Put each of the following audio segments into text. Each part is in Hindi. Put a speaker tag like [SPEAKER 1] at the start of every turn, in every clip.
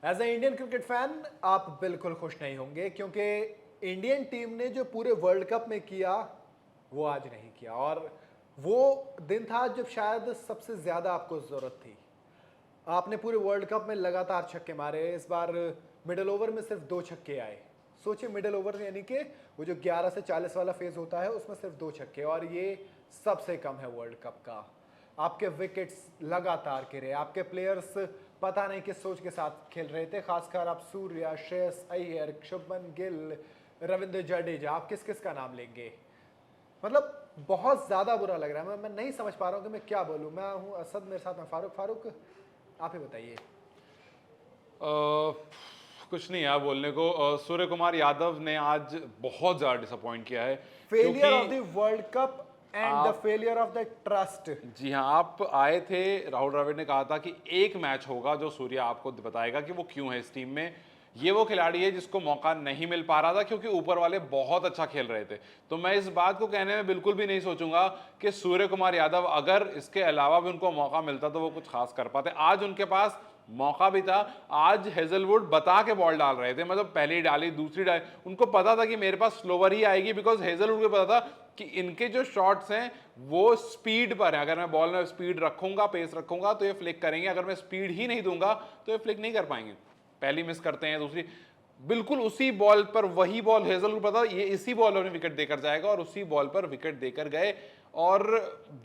[SPEAKER 1] As a Indian cricket fan आप बिल्कुल खुश नहीं होंगे क्योंकि इंडियन टीम ने जो पूरे वर्ल्ड कप में किया वो आज नहीं किया। और वो दिन था जब शायद सबसे ज्यादा आपको जरूरत थी। आपने पूरे वर्ल्ड कप में लगातार छक्के मारे। इस बार मिडल ओवर में सिर्फ 2 छक्के आए। सोचिए, मिडल ओवर यानी कि वो जो 11 से 40 वाला फेज होता है उसमें सिर्फ 2 छक्के, और ये सबसे कम है वर्ल्ड कप का। आपके विकेट्स लगातार गिरे, आपके प्लेयर्स पता नहीं किस सोच के साथ खेल रहे थे। खासकर आप सूर्या, श्रेयस अय्यर, शुभमन गिल, रविंद्र जडेजा, आप किस किस का नाम लेंगे? मतलब बहुत ज्यादा बुरा लग रहा है। मैं नहीं समझ पा रहा हूँ कि मैं क्या बोलूँ। मैं हूँ असद, मेरे साथ में फारूक। फारूक, आप ही बताइए।
[SPEAKER 2] कुछ नहीं यार बोलने को। सूर्य कुमार यादव ने आज बहुत ज़्यादा डिसअपॉइंट किया है
[SPEAKER 1] फेलियर ऑफ
[SPEAKER 2] क्योंकि
[SPEAKER 1] the world cup and the
[SPEAKER 2] आप
[SPEAKER 1] फेलियर ऑफ द ट्रस्ट।
[SPEAKER 2] जी हाँ, आप आए थे। राहुल द्रविड़ ने कहा था कि एक मैच होगा जो सूर्य आपको बताएगा कि वो क्यों है इस टीम में। ये वो खिलाड़ी है जिसको मौका नहीं मिल पा रहा था क्योंकि ऊपर वाले बहुत अच्छा खेल रहे थे। तो मैं इस बात को कहने में बिल्कुल भी नहीं सोचूंगा कि सूर्य कुमार यादव अगर इसके अलावा भी उनको मौका मिलता तो वो कुछ खास कर पाते। आज उनके पास मौका भी था। आज हेजलवुड बता के बॉल डाल रहे थे, मतलब पहली डाली, दूसरी डाली, उनको पता था कि मेरे पास स्लोवर ही आएगी, बिकॉज हेजलवुड को पता था कि इनके जो शॉट्स हैं वो स्पीड पर है। अगर मैं बॉल में स्पीड रखूंगा, पेस रखूंगा तो ये फ्लिक करेंगे, अगर मैं स्पीड ही नहीं दूंगा तो ये फ्लिक नहीं कर पाएंगे। पहली मिस करते हैं, दूसरी बिल्कुल उसी बॉल पर, वही बॉल हेजल को पता ये इसी बॉल में विकेट देकर जाएगा, और उसी बॉल पर विकेट देकर गए। और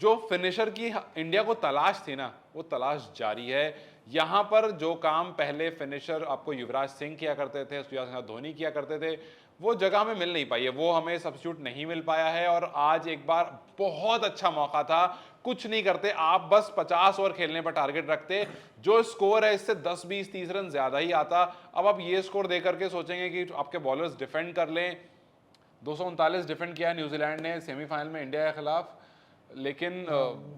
[SPEAKER 2] जो फिनिशर की इंडिया को तलाश थी ना, वो तलाश जारी है। यहां पर जो काम पहले फिनिशर आपको युवराज सिंह किया करते थे, सूर्य धोनी किया करते थे, वो जगह में मिल नहीं पाई है, वो हमें सब्स्टिट्यूट नहीं मिल पाया है। और आज एक बार बहुत अच्छा मौका था, कुछ नहीं करते आप, बस 50 ओवर खेलने पर टारगेट रखते। जो स्कोर है इससे 10 20 30 रन ज्यादा ही आता। अब आप ये स्कोर देकर के सोचेंगे कि आपके बॉलर्स डिफेंड कर लें। 239 डिफेंड किया न्यूजीलैंड ने सेमीफाइनल में इंडिया के खिलाफ, लेकिन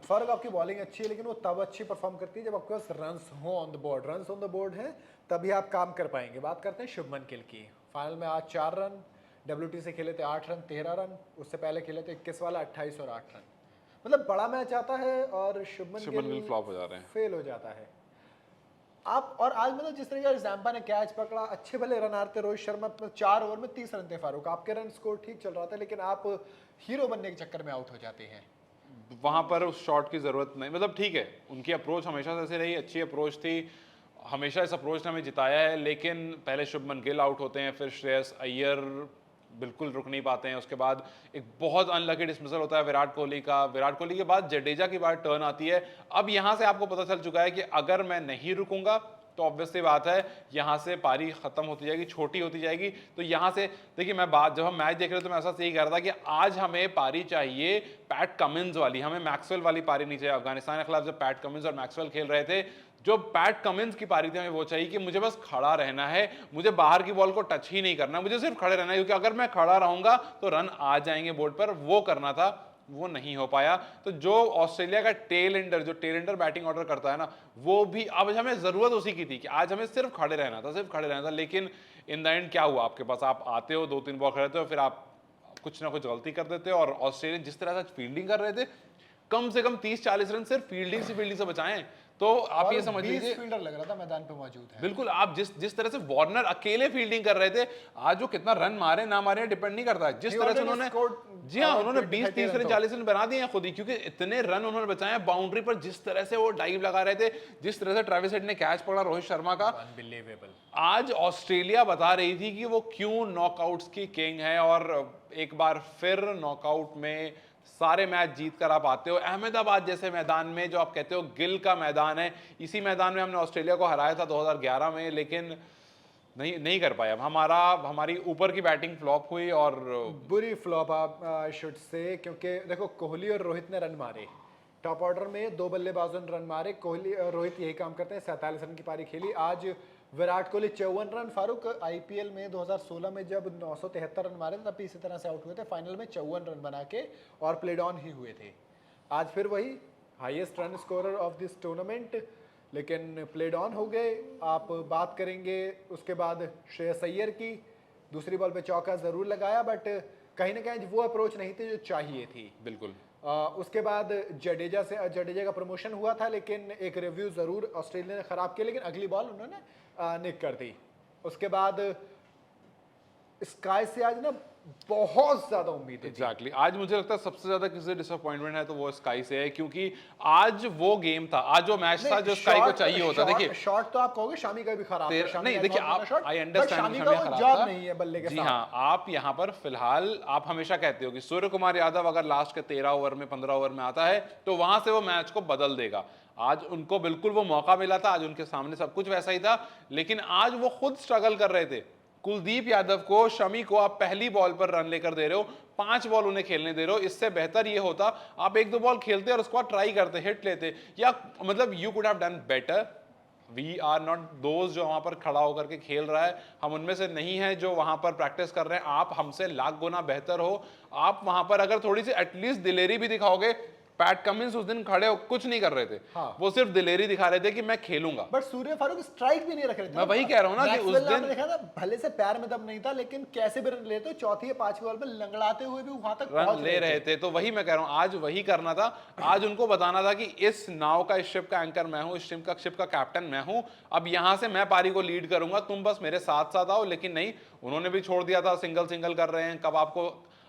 [SPEAKER 1] फर्क, आपकी बॉलिंग अच्छी है लेकिन वो तब अच्छी परफॉर्म करती है जब आपके पास रन्स हो on the board. Runs on the board है तभी आप काम कर पाएंगे। बात करते हैं शुभमन गिल की। फाइनल में आज 4 रन, WT से खेले थे 8 रन, 13 रन। उससे पहले खेले थे 21 वाला 28 और 8 रन। मतलब बड़ा मैच आता है और शुभमन
[SPEAKER 2] शुभमन गिल
[SPEAKER 1] गिल
[SPEAKER 2] फ्लॉप हो जा रहे हैं।
[SPEAKER 1] फेल हो जाता है। आप और आज मतलब जिस तरीके से जैम्पा ने कैच पकड़ा, अच्छे भले रन आते। रोहित शर्मा 4 ओवर में 30 रन थे। फारूक, आपके रन स्कोर ठीक चल रहा था लेकिन आप हीरो बनने के चक्कर में आउट हो जाते हैं।
[SPEAKER 2] वहां पर उस शॉट की जरूरत नहीं, मतलब ठीक है, उनकी अप्रोच हमेशा से ऐसे रही, अच्छी अप्रोच थी, हमेशा इस अप्रोच ने हमें जिताया है। लेकिन पहले शुभमन गिल आउट होते हैं, फिर श्रेयस अय्यर बिल्कुल रुक नहीं पाते हैं, उसके बाद एक बहुत अनलकी डिसमिसल होता है विराट कोहली का। विराट कोहली के बाद जडेजा की बार टर्न आती है। अब यहां से आपको पता चल चुका है कि अगर मैं नहीं रुकूंगा तो ऑब्वियसली बात है यहां से पारी खत्म होती जाएगी, छोटी होती जाएगी। तो यहां से देखिए, मैं बात जब हम मैच देख रहे थे तो मैं ऐसा यही कह रहा था कि आज हमें पारी चाहिए पैट कमिंस वाली, हमें मैक्सवेल वाली पारी नहीं चाहिए। अफगानिस्तान के खिलाफ जब पैट कमिंस और मैक्सवेल खेल रहे थे, जो पैट कमिंस की पारी थी, हमें वो चाहिए कि मुझे बस खड़ा रहना है, मुझे बाहर की बॉल को टच ही नहीं करना, मुझे सिर्फ खड़े रहना है, क्योंकि अगर मैं खड़ा रहूंगा तो रन आ जाएंगे बोर्ड पर। वो करना था, वो नहीं हो पाया। तो जो ऑस्ट्रेलिया का टेल एंडर, जो टेल एंडर बैटिंग ऑर्डर करता है ना, वो भी अब हमें जरूरत उसी की थी कि आज हमें सिर्फ खड़े रहना था, सिर्फ खड़े रहना था। लेकिन इन द एंड क्या हुआ, आपके पास आप आते हो, 2 3 बॉल खड़े हो, फिर आप कुछ ना कुछ गलती कर देते हो। और ऑस्ट्रेलिया जिस तरह से फील्डिंग कर रहे थे, कम से कम 30 40 रन सिर्फ फील्डिंग से बचाएं। तो आप
[SPEAKER 1] और
[SPEAKER 2] ये समझ
[SPEAKER 1] 20
[SPEAKER 2] लीजिए,
[SPEAKER 1] फील्डर लग रहा था मैदान पे मौजूद है।
[SPEAKER 2] बिल्कुल, आप जिस जिस तरह से वार्नर अकेले फील्डिंग कर रहे थे, आज वो कितना रन मारे ना मारे डिपेंड नहीं करता, जिस
[SPEAKER 1] He
[SPEAKER 2] तरह से
[SPEAKER 1] already
[SPEAKER 2] उन्होंने,
[SPEAKER 1] scored
[SPEAKER 2] जी हाँ,
[SPEAKER 1] about
[SPEAKER 2] उन्होंने
[SPEAKER 1] 20
[SPEAKER 2] 20
[SPEAKER 1] 30
[SPEAKER 2] 30
[SPEAKER 1] रन
[SPEAKER 2] रन
[SPEAKER 1] तो।
[SPEAKER 2] 40 रन बना दिए हैं खुद ही, क्योंकि इतने रन उन्होंने बचाए हैं बाउंड्री पर। जिस तरह से वो डाइव लगा रहे थे, जिस तरह से ट्रेविस हेड ने कैच पकड़ा रोहित शर्मा का,
[SPEAKER 1] अनबिलीवेबल।
[SPEAKER 2] आज ऑस्ट्रेलिया बता रही थी कि वो क्यों नॉकआउट्स की किंग है। और एक बार फिर नॉकआउट में सारे मैच जीत कर आप आते हो अहमदाबाद जैसे मैदान में, जो आप कहते हो गिल का मैदान है। इसी मैदान में हमने ऑस्ट्रेलिया को हराया था 2011 में, लेकिन नहीं नहीं कर पाए। अब हमारी ऊपर की बैटिंग फ्लॉप हुई। और
[SPEAKER 1] बुरी फ्लॉप आप शुड से, क्योंकि देखो कोहली और रोहित ने रन मारे। टॉप ऑर्डर में 2 बल्लेबाजों ने रन मारे। कोहली और रोहित यही काम करते हैं। 47 रन की पारी खेली। आज विराट कोहली 54 रन। फारूक, आईपीएल में 2016 में जब 973 रन मारे थे तब भी इसी तरह से आउट हुए थे। फाइनल में 54 रन बना के और प्लेड ऑन ही हुए थे। आज फिर वही highest run scorer of this tournament, लेकिन प्लेड ऑन हो गए। आप बात करेंगे उसके बाद श्रेयस अय्यर की। दूसरी बॉल पे चौका जरूर लगाया, बट कहीं ना कहीं वो अप्रोच नहीं थी जो चाहिए थी।
[SPEAKER 2] बिल्कुल
[SPEAKER 1] उसके बाद जडेजा का प्रमोशन हुआ था, लेकिन एक रिव्यू जरूर ऑस्ट्रेलिया ने खराब किया। लेकिन अगली बॉल उन्होंने निक कर दी। उसके बाद स्काई से आज ना बहुत ज्यादा उम्मीदें थी।
[SPEAKER 2] एग्जैक्टली आज मुझे लगता है सबसे ज्यादा किसी डिसअपॉइंटमेंट है तो वो स्काई से है, क्योंकि आज वो गेम था, आज वो मैच था जो स्काई को चाहिए होता। देखिए
[SPEAKER 1] शॉट तो आप कहोगे शामी का भी खराब था, शामी
[SPEAKER 2] नहीं
[SPEAKER 1] आज
[SPEAKER 2] देखिए
[SPEAKER 1] बहुत
[SPEAKER 2] आप,
[SPEAKER 1] अच्छा
[SPEAKER 2] आई
[SPEAKER 1] shot, but
[SPEAKER 2] अंडरस्टैंड
[SPEAKER 1] शामी
[SPEAKER 2] कि
[SPEAKER 1] का
[SPEAKER 2] हमें
[SPEAKER 1] वो
[SPEAKER 2] खराब
[SPEAKER 1] जॉब
[SPEAKER 2] था।
[SPEAKER 1] नहीं है बल्ले के
[SPEAKER 2] जी
[SPEAKER 1] साथ।
[SPEAKER 2] हाँ, आप यहाँ पर फिलहाल आप हमेशा कहते हो कि सूर्य कुमार यादव अगर लास्ट के 13 ओवर में 15 ओवर में आता है तो वहां से वो मैच को बदल देगा। आज उनको बिल्कुल वो मौका मिला था, आज उनके सामने सब कुछ वैसा ही था, लेकिन आज वो खुद स्ट्रगल कर रहे थे। कुलदीप यादव को, शमी को आप पहली बॉल पर रन लेकर दे रहे हो, 5 बॉल उन्हें खेलने दे रहे हो। इससे बेहतर ये होता आप 1-2 बॉल खेलते और उसके बाद ट्राई करते, हिट लेते, या मतलब you could have done better. We are not those जो वहां पर खड़ा होकर के खेल रहा है, हम उनमें से नहीं है जो वहां पर प्रैक्टिस कर रहे हैं। आप हमसे लाख गुना बेहतर हो। आप वहां पर अगर थोड़ी सी एटलीस्ट दिलेरी भी दिखाओगे, पैट कमिंस उस दिन खड़े हो कुछ नहीं कर रहे थे।
[SPEAKER 1] हाँ।
[SPEAKER 2] वो सिर्फ दिलेरी दिखा रहे थे कि मैं खेलूंगा।
[SPEAKER 1] बट सूर्य फारूक स्ट्राइक भी नहीं रख रहे थे।
[SPEAKER 2] मैं वही कह रहा हूं ना कि उस
[SPEAKER 1] मैक्सवेल
[SPEAKER 2] दिन
[SPEAKER 1] आपने देखा था, भले से पैर में दम नहीं था लेकिन कैसे भी रन लेते, चौथी या पांचवी बॉल पे लंगड़ाते हुए भी वहां तक
[SPEAKER 2] रन
[SPEAKER 1] पहुंच
[SPEAKER 2] ले रहे थे। तो वही मैं कह रहा हूं, आज वही करना था। आज उनको बताना था कि इस नाव का, इस शिप का एंकर मैं हूं, इस शिप का कैप्टन मैं हूं। अब यहां से मैं पारी को लीड करूंगा, तुम बस मेरे साथ साथ आओ। लेकिन नहीं, उन्होंने भी छोड़ दिया था। सिंगल कर रहे हैं। कब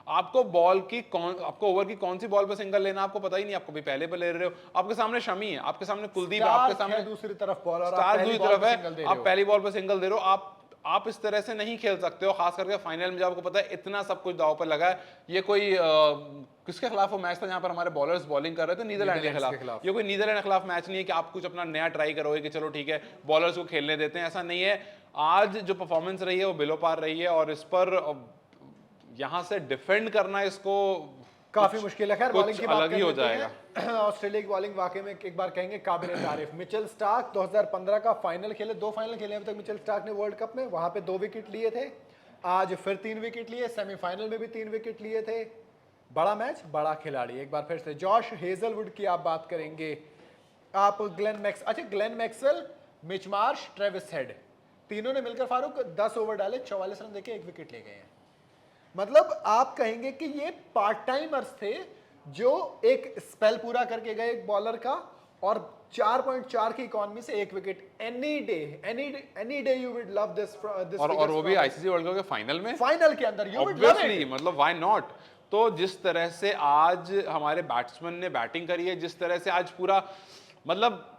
[SPEAKER 2] आपको बॉल की आपको ओवर की कौन सी बॉल पे सिंगल लेना आपको पता ही नहीं, आपको भी पहले पे ले रहे हो। आपके सामने शमी है, आपके सामने कुलदीप है, आपके सामने
[SPEAKER 1] दूसरी तरफ बॉल और
[SPEAKER 2] स्टार दूसरी तरफ है, आप
[SPEAKER 1] आप
[SPEAKER 2] पहली बॉल पे सिंगल दे रहे हो। आप इस तरह से नहीं खेल सकते हो, खास करके फाइनल में जब आपको पता है इतना सब कुछ दांव पर लगा है। ये कोई किसके खिलाफ वो मैच था जहां पर हमारे बॉलर्स बॉलिंग कर रहे थे? नीदरलैंड के खिलाफ। ये कोई नीदरलैंड के खिलाफ मैच नहीं है कि आप कुछ अपना नया ट्राई करोगे कि चलो ठीक है बॉलर्स को खेलने देते हैं, ऐसा नहीं है। आज जो परफॉर्मेंस रही है वो बिलो पार रही है, और इस पर यहां से डिफेंड करना इसको
[SPEAKER 1] काफी मुश्किल है। खैर बॉलिंग की बात
[SPEAKER 2] अलग ही हो जाएगा।
[SPEAKER 1] ऑस्ट्रेलिया की बॉलिंग वाकई में एक बार कहेंगे काबिल तारीफ। मिचेल स्टार्क 2015 का फाइनल खेले, 2 फाइनल खेले अभी तक मिचेल स्टार्क ने वर्ल्ड कप में, वहां पे 2 विकेट लिए थे। आज फिर 3 विकेट लिए, सेमीफाइनल में भी 3 विकेट लिए थे। बड़ा मैच, बड़ा खिलाड़ी। एक बार फिर से जॉश हेजलवुड की आप बात करेंगे, आप Glenn Maxwell, Mitch Marsh, Travis head, तीनों ने मिलकर फारूक 10 ओवर डाले, 44 रन देके 1 विकेट ले गए हैं। मतलब आप कहेंगे कि ये पार्ट टाइमर्स थे जो एक स्पेल पूरा करके गए एक बॉलर का, और 4.4 की इकोनॉमी से 1 wicket. Any day you would love this
[SPEAKER 2] और वो भी आईसीसी वर्ल्ड कप के
[SPEAKER 1] फाइनल के अंदर, यू वुड लव इट।
[SPEAKER 2] मतलब व्हाई नॉट। तो जिस तरह से आज हमारे बैट्समैन ने बैटिंग करी है, जिस तरह से आज पूरा, मतलब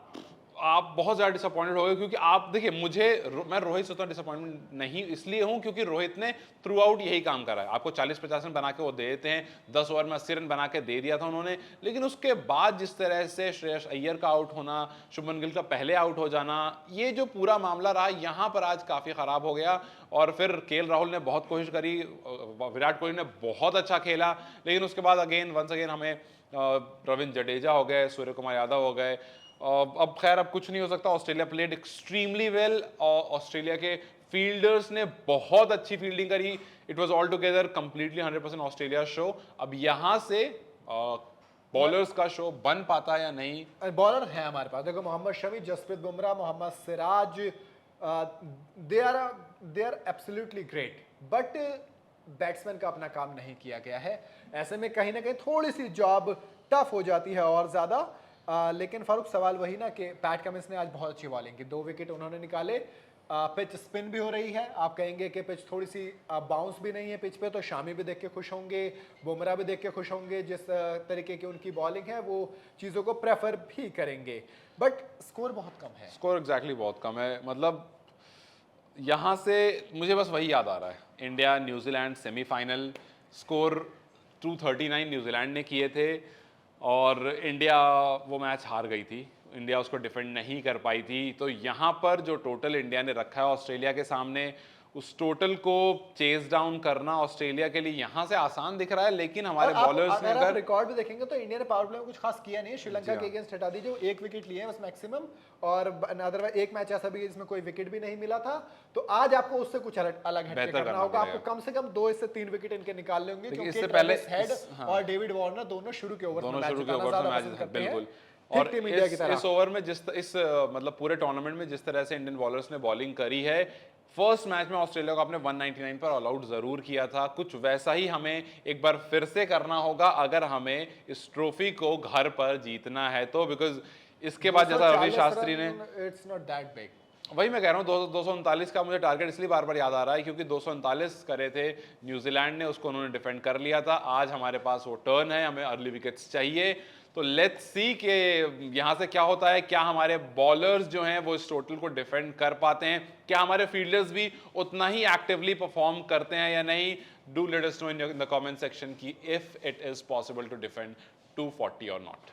[SPEAKER 2] आप बहुत ज्यादा डिसअपॉइंटेड हो गए। क्योंकि आप देखिए, मैं रोहित से उतना डिसअपॉइंटमेंट नहीं इसलिए हूं क्योंकि रोहित ने थ्रू आउट यही काम करा है। आपको 40-50 रन बना के वो दे देते हैं, 10 ओवर में 80 रन बना के दे दिया था उन्होंने। लेकिन उसके बाद जिस तरह से श्रेयस अय्यर का आउट होना, शुभमन गिल का पहले आउट हो जाना, ये जो पूरा मामला रहा, यहां पर आज काफी खराब हो गया। और फिर केएल राहुल ने बहुत कोशिश करी, विराट कोहली ने बहुत अच्छा खेला, लेकिन उसके बाद वंस अगेन हमें रविंद्र जडेजा हो गए, सूर्य कुमार यादव हो गए। अब खैर अब कुछ नहीं हो सकता। Australia played extremely well, Australia के फील्डर्स ने बहुत अच्छी फील्डिंग करी। It was all together completely 100% Australia show. अब यहां से बॉलर्स का शो बन पाता है या नहीं?
[SPEAKER 1] बॉलर है हमारे पास, देखो Mohammed Shami, Jasprit Bumrah, Mohammed Siraj, they are absolutely great, but batsman का अपना काम नहीं किया गया है। ऐसे में कहीं ना कहीं थोड़ी सी जॉब टफ हो जाती है और ज्यादा। लेकिन फारूक सवाल वही ना कि पैट कमिंस ने आज बहुत अच्छी बॉलिंग की, 2 विकेट उन्होंने निकाले। पिच स्पिन भी हो रही है, आप कहेंगे कि पिच थोड़ी सी बाउंस भी नहीं है पिच पे, तो शामी भी देख के खुश होंगे, बुमराह भी देख के खुश होंगे। जिस तरीके की उनकी बॉलिंग है वो चीज़ों को प्रेफर भी करेंगे, बट स्कोर बहुत कम है।
[SPEAKER 2] स्कोर एग्जैक्टली बहुत कम है। मतलब यहाँ से मुझे बस वही याद आ रहा है, India New Zealand semifinal, score 239 New Zealand ने किए थे और इंडिया वो मैच हार गई थी। इंडिया उसको डिफेंड नहीं कर पाई थी। तो यहाँ पर जो टोटल इंडिया ने रखा है ऑस्ट्रेलिया के सामने, उस टोटल को चेस डाउन करना ऑस्ट्रेलिया के लिए यहाँ से आसान दिख रहा है। लेकिन हमारे बॉलर्स ने
[SPEAKER 1] अगर रिकॉर्ड भी देखेंगे तो इंडिया ने पावर प्ले में कुछ खास किया नहीं। श्रीलंका के अगेंस्ट हटा दीजिए, 1 विकेट लिए हैं बस मैक्सिमम, और अदरवाइज एक मैच ऐसा भी है जिसमें कोई विकेट भी नहीं मिला था। तो आज आपको उससे कुछ अलग हटके करना होगा। आपको कम से कम 2 से 3 विकेट इनके निकालने होंगे, क्योंकि इससे पहले हेड और डेविड वार्नर दोनों शुरू के ओवर में मैच करते हैं।
[SPEAKER 2] और इस ओवर में इस मतलब पूरे टूर्नामेंट में जिस तरह से इंडियन बॉलर्स ने बॉलिंग करी है, फर्स्ट मैच में ऑस्ट्रेलिया को आपने 199 पर ऑल आउट जरूर किया था। कुछ वैसा ही हमें एक बार फिर से करना होगा अगर हमें इस ट्रॉफी को घर पर जीतना है तो। बिकॉज इसके बाद जैसा रवि शास्त्री ने,
[SPEAKER 1] इट्स नॉट दैट बिग।
[SPEAKER 2] वही मैं कह रहा हूँ, 239 का मुझे टारगेट इसलिए बार बार याद आ रहा है क्योंकि 239 करे थे न्यूजीलैंड ने, उसको उन्होंने डिफेंड कर लिया था। आज हमारे पास वो टर्न है, हमें अर्ली विकेट्स चाहिए, तो लेट्स सी कि यहाँ से क्या होता है। क्या हमारे बॉलर्स जो हैं वो इस टोटल को डिफेंड कर पाते हैं, क्या हमारे फील्डर्स भी उतना ही एक्टिवली परफॉर्म करते हैं या नहीं। Do let us know in the comment section कि if it is possible to defend 240 और नॉट।